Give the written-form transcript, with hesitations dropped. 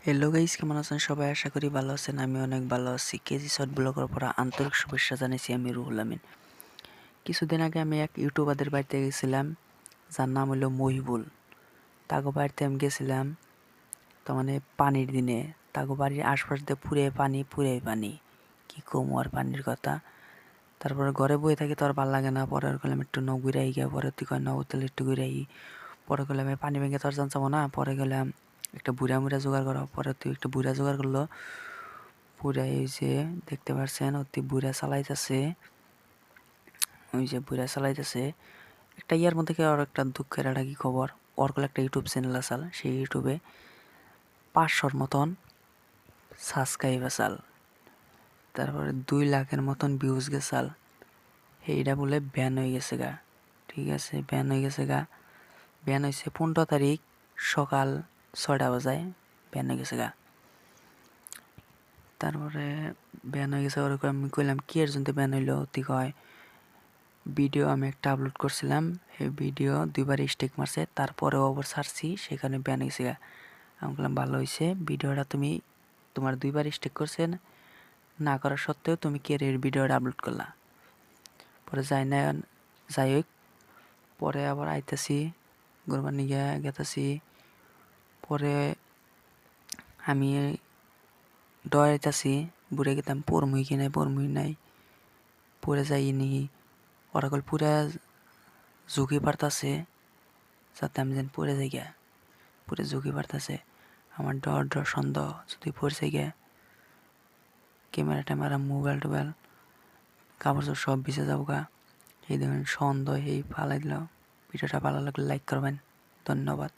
Hello guys, কেমন আছেন সবাই? আশা করি ভালো আছেন। আমি অনেক ভালো আছি। কেজি শর্ট ব্লগের পর আন্তরিক শুভেচ্ছা জানাইছি আমি রুহুল আমিন। কিছুদিন আগে আমি এক ইউটিউবারদের বাড়িতে গেছিলাম, যার নাম হলো মহিবুল। তাগো বাড়িতে আমি গেছিলাম, তার মানে পানির দিনে তাগো বাড়ির আশপাশ দিয়ে পুরে পানি, কি কমু আর পানির কথা। তারপরে ঘরে বয়ে থাকি তো আর ভাল লাগে না। পরে গেলাম একটু ঘুরাই গিয়ে, পরে তুই কয় তাহলে একটু ঘুরাই। পরে গেলাম পানি ভেঙে তো আর জানতাম না। পরে গেলাম একটা বুড়া মুড়া জোগাড় করা, পরে তুই একটা বুড়া জোগাড় করলো। বুড়া এই যে দেখতে পাচ্ছেন, অতি বুড়া চালাইতেছে, ওই যে বুড়া চালাইতেছে একটা ইয়ার মধ্যে কি আর একটা দুঃখের একটা কি খবর। ওর কল একটা ইউটিউব চ্যানেল আসাল, সেই ইউটিউবে 500 মতন সাবস্ক্রাইব আসাল, তারপরে 2 লাখের মতন ভিউজ গেছাল। এইটা বলে ব্যান হয়ে গেছে গা। ঠিক আছে, ব্যান হয়ে গেছে গা। ব্যান হয়েছে 15 তারিখ সকাল 6টা বাজায় ব্যান হয়ে গেছে গা। তারপরে ব্যান হয়ে গেছে, ওরকম আমি কইলাম কি এর জন্য ব্যান হইলো? তুই কয় ভিডিও আমি একটা আপলোড করছিলাম, সেই ভিডিও 2বার স্টেক মারছে, তারপরেও আবার ছাড়ছি, সেখানে ব্যান হয়েছে গা। আমি বললাম ভালো হয়েছে, ভিডিওটা তুমি তোমার 2বার স্টেক করছে না করা সত্ত্বেও তুমি কে এর ভিডিওটা আপলোড করলা। পরে যাই হোক, পরে আবার আইতাছি, গোরবার নিয়ে গেতাছি। পরে আমি ডরাইতাছি, বুড়ে গেতাম পড়মুই নাই পরে যাইনি। ওরা কল পুরা ঝুঁকি পারতাছে, যাতে আমি যেন পড়ে যাই গিয়া, পুরে ঝুঁকি পারতাছে। আমার ডর সন্দেহ যদি পড়ছে গিয়া, ক্যামেরা ট্যামেরা মোবাইল টোবাইল কাপড় চোপড় সব ভিজে যাবো গা। এই ধরনের সন্দেহ এই পালাই দিল। ভিডিওটা ভালো লাগলে লাইক করবেন। ধন্যবাদ।